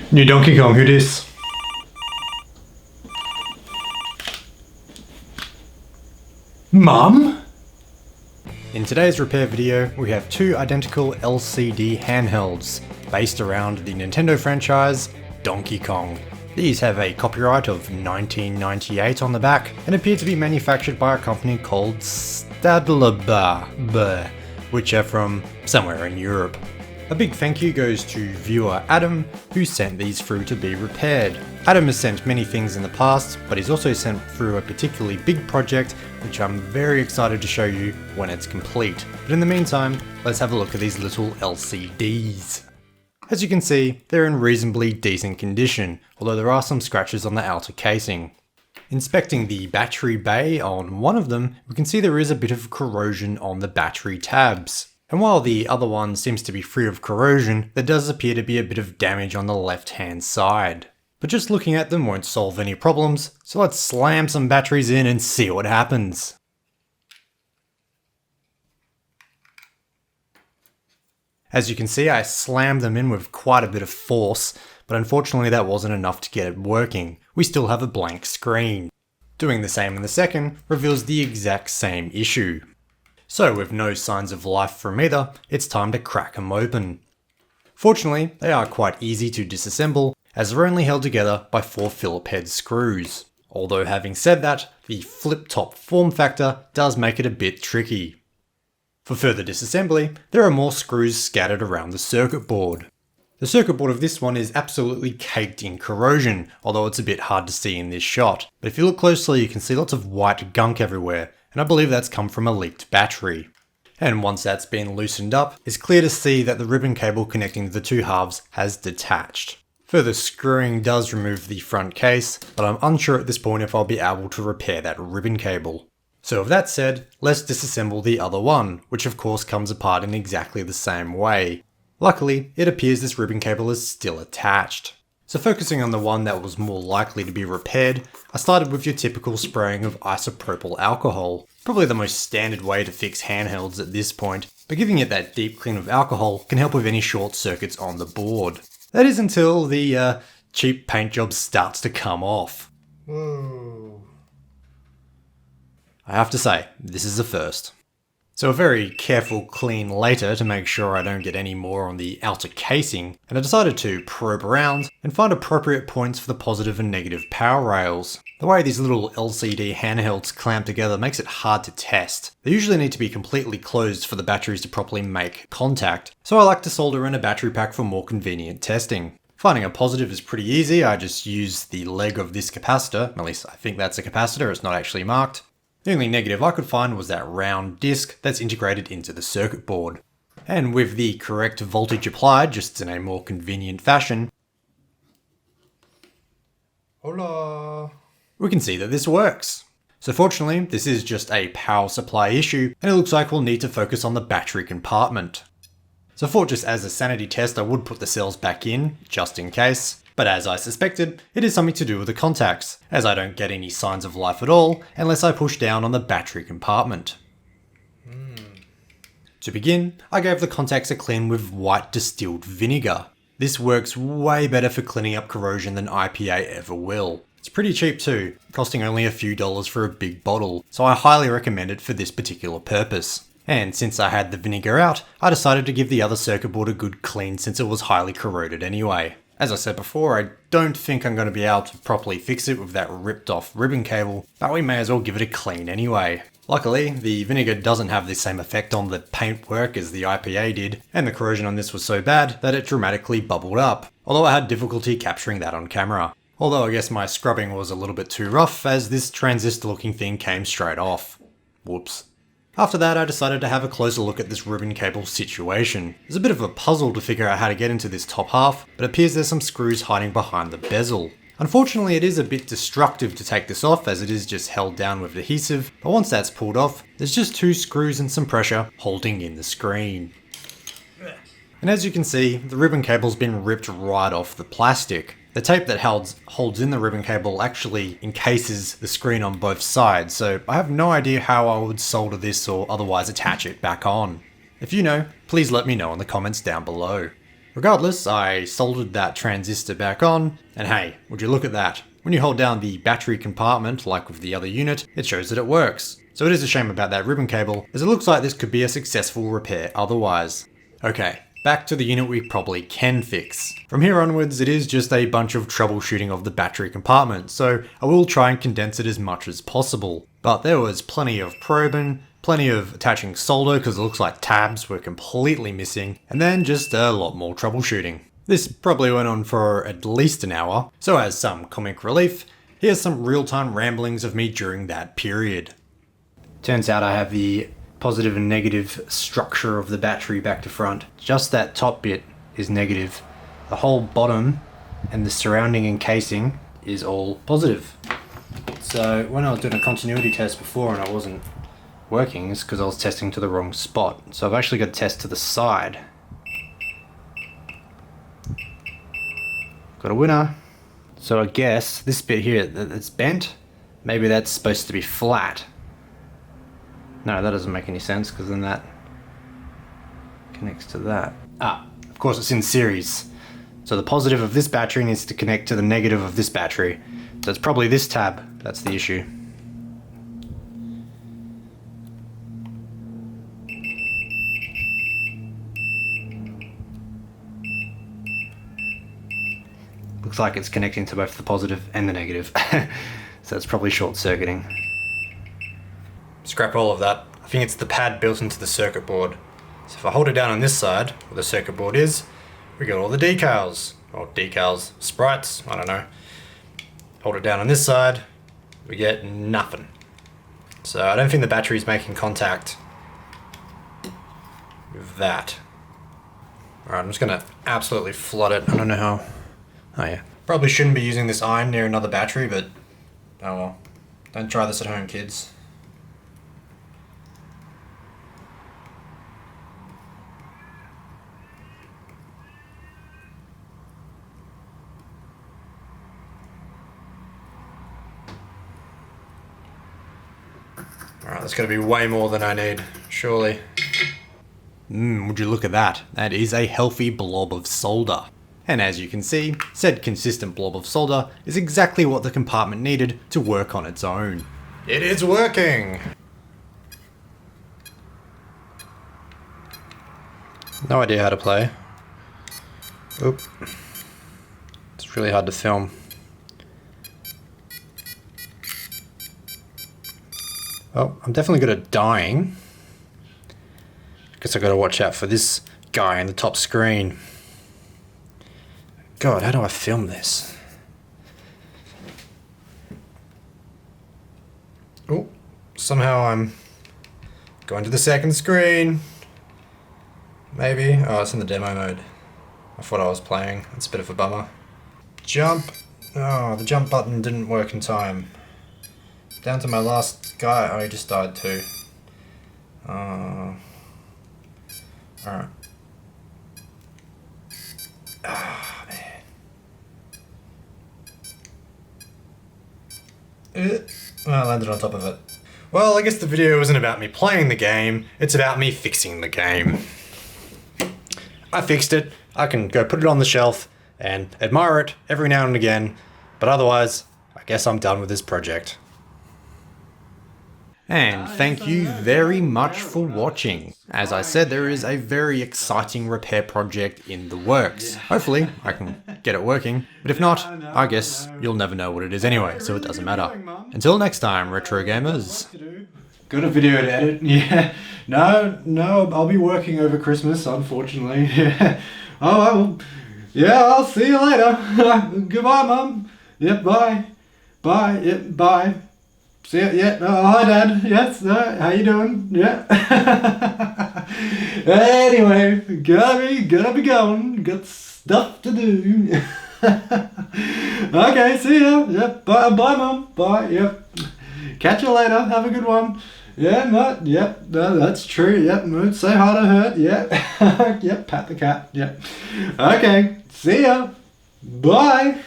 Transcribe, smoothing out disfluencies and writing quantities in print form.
New Donkey Kong, who dis? Mum? In today's repair video, we have two identical LCD handhelds based around the Nintendo franchise Donkey Kong. These have a copyright of 1998 on the back and appear to be manufactured by a company called Stadler, which are from somewhere in Europe. A big thank you goes to viewer Adam, who sent these through to be repaired. Adam has sent many things in the past, but he's also sent through a particularly big project, which I'm very excited to show you when it's complete. But in the meantime, let's have a look at these little LCDs. As you can see, they're in reasonably decent condition, although there are some scratches on the outer casing. Inspecting the battery bay on one of them, we can see there is a bit of corrosion on the battery tabs. And while the other one seems to be free of corrosion, there does appear to be a bit of damage on the left hand side. But just looking at them won't solve any problems, so let's slam some batteries in and see what happens. As you can see, I slammed them in with quite a bit of force, but unfortunately that wasn't enough to get it working. We still have a blank screen. Doing the same in the second reveals the exact same issue. So with no signs of life from either, it's time to crack them open. Fortunately, they are quite easy to disassemble, as they're only held together by 4 Phillip head screws. Although having said that, the flip-top form factor does make it a bit tricky. For further disassembly, there are more screws scattered around the circuit board. The circuit board of this one is absolutely caked in corrosion, although it's a bit hard to see in this shot. But if you look closely, you can see lots of white gunk everywhere, and I believe that's come from a leaked battery. And once that's been loosened up, it's clear to see that the ribbon cable connecting the two halves has detached. Further screwing does remove the front case, but I'm unsure at this point if I'll be able to repair that ribbon cable. So with that said, let's disassemble the other one, which of course comes apart in exactly the same way. Luckily, it appears this ribbon cable is still attached. So focusing on the one that was more likely to be repaired, I started with your typical spraying of isopropyl alcohol. Probably the most standard way to fix handhelds at this point, but giving it that deep clean of alcohol can help with any short circuits on the board. That is until the cheap paint job starts to come off. Whoa. I have to say, this is a first. So a very careful clean later to make sure I don't get any more on the outer casing, and I decided to probe around and find appropriate points for the positive and negative power rails. The way these little LCD handhelds clamp together makes it hard to test. They usually need to be completely closed for the batteries to properly make contact, so I like to solder in a battery pack for more convenient testing. Finding a positive is pretty easy. I just use the leg of this capacitor, at least I think that's a capacitor, it's not actually marked. The only negative I could find was that round disc that's integrated into the circuit board. And with the correct voltage applied, just in a more convenient fashion, hola, we can see that this works. So fortunately, this is just a power supply issue, and it looks like we'll need to focus on the battery compartment. So I thought just as a sanity test I would put the cells back in, just in case. But as I suspected, it is something to do with the contacts, as I don't get any signs of life at all unless I push down on the battery compartment. To begin, I gave the contacts a clean with white distilled vinegar. This works way better for cleaning up corrosion than IPA ever will. It's pretty cheap too, costing only a few dollars for a big bottle, so I highly recommend it for this particular purpose. And since I had the vinegar out, I decided to give the other circuit board a good clean since it was highly corroded anyway. As I said before, I don't think I'm going to be able to properly fix it with that ripped off ribbon cable, but we may as well give it a clean anyway. Luckily, the vinegar doesn't have the same effect on the paintwork as the IPA did, and the corrosion on this was so bad that it dramatically bubbled up, although I had difficulty capturing that on camera. Although I guess my scrubbing was a little bit too rough, as this transistor looking thing came straight off. Whoops. After that, I decided to have a closer look at this ribbon cable situation. It's a bit of a puzzle to figure out how to get into this top half, but it appears there's some screws hiding behind the bezel. Unfortunately, it is a bit destructive to take this off as it is just held down with adhesive, but once that's pulled off, there's just 2 screws and some pressure holding in the screen. And as you can see, the ribbon cable's been ripped right off the plastic. The tape that holds in the ribbon cable actually encases the screen on both sides, so I have no idea how I would solder this or otherwise attach it back on. If you know, please let me know in the comments down below. Regardless, I soldered that transistor back on, and hey, would you look at that? When you hold down the battery compartment, like with the other unit, it shows that it works. So it is a shame about that ribbon cable, as it looks like this could be a successful repair otherwise. Okay, back to the unit we probably can fix. From here onwards, it is just a bunch of troubleshooting of the battery compartment, so I will try and condense it as much as possible. But there was plenty of probing, plenty of attaching solder because it looks like tabs were completely missing, and then just a lot more troubleshooting. This probably went on for at least an hour, so as some comic relief, here's some real-time ramblings of me during that period. Turns out I have the positive and negative structure of the battery back to front. Just that top bit is negative. The whole bottom and the surrounding encasing is all positive. So when I was doing a continuity test before and I wasn't working, it's because I was testing to the wrong spot. So I've actually got to test to the side. Got a winner. So I guess this bit here that's bent, maybe that's supposed to be flat. No, that doesn't make any sense because then that connects to that. Of course it's in series. So the positive of this battery needs to connect to the negative of this battery. So it's probably this tab that's the issue. Looks like it's connecting to both the positive and the negative. So it's probably short-circuiting. Scrap all of that. I think it's the pad built into the circuit board. So if I hold it down on this side, where the circuit board is, we got all the decals. Or decals, sprites, I don't know. Hold it down on this side, we get nothing. So I don't think the battery's making contact with that. Alright, I'm just gonna absolutely flood it. I don't know how. Oh yeah. Probably shouldn't be using this iron near another battery, but oh well. Don't try this at home, kids. Alright, that's going to be way more than I need, surely. Would you look at that? That is a healthy blob of solder. And as you can see, said consistent blob of solder is exactly what the compartment needed to work on its own. It is working! No idea how to play. Oop. It's really hard to film. Oh, I'm definitely good at dying. Guess I gotta watch out for this guy in the top screen. God, how do I film this? Oh, somehow I'm going to the second screen. Maybe. Oh, it's in the demo mode. I thought I was playing. It's a bit of a bummer. Jump. Oh, the jump button didn't work in time. Down to my last guy. Oh, he just died too. Alright. Ah, man. I landed on top of it. Well, I guess the video isn't about me playing the game, it's about me fixing the game. I fixed it. I can go put it on the shelf and admire it every now and again, but otherwise, I guess I'm done with this project. And thank you very much for watching. As I said, there is a very exciting repair project in the works. Hopefully, I can get it working, but if not, I guess you'll never know what it is anyway, so it doesn't matter. Until next time, Retro Gamers. Got a video to edit, yeah. No, I'll be working over Christmas, unfortunately. Yeah. Oh, well, yeah, I'll see you later. Goodbye, Mum. Yep, bye. Bye, yep, bye. See ya, yeah, hi Dad, yes, how you doing, yeah. Anyway, gotta be going, got stuff to do. Okay, see ya, yep, bye Mum, bye, yep. Catch you later, have a good one. Yeah, no, yep, no, that's true, yep, say hi to her, yep. Yep, pat the cat, yep. Okay, see ya, bye.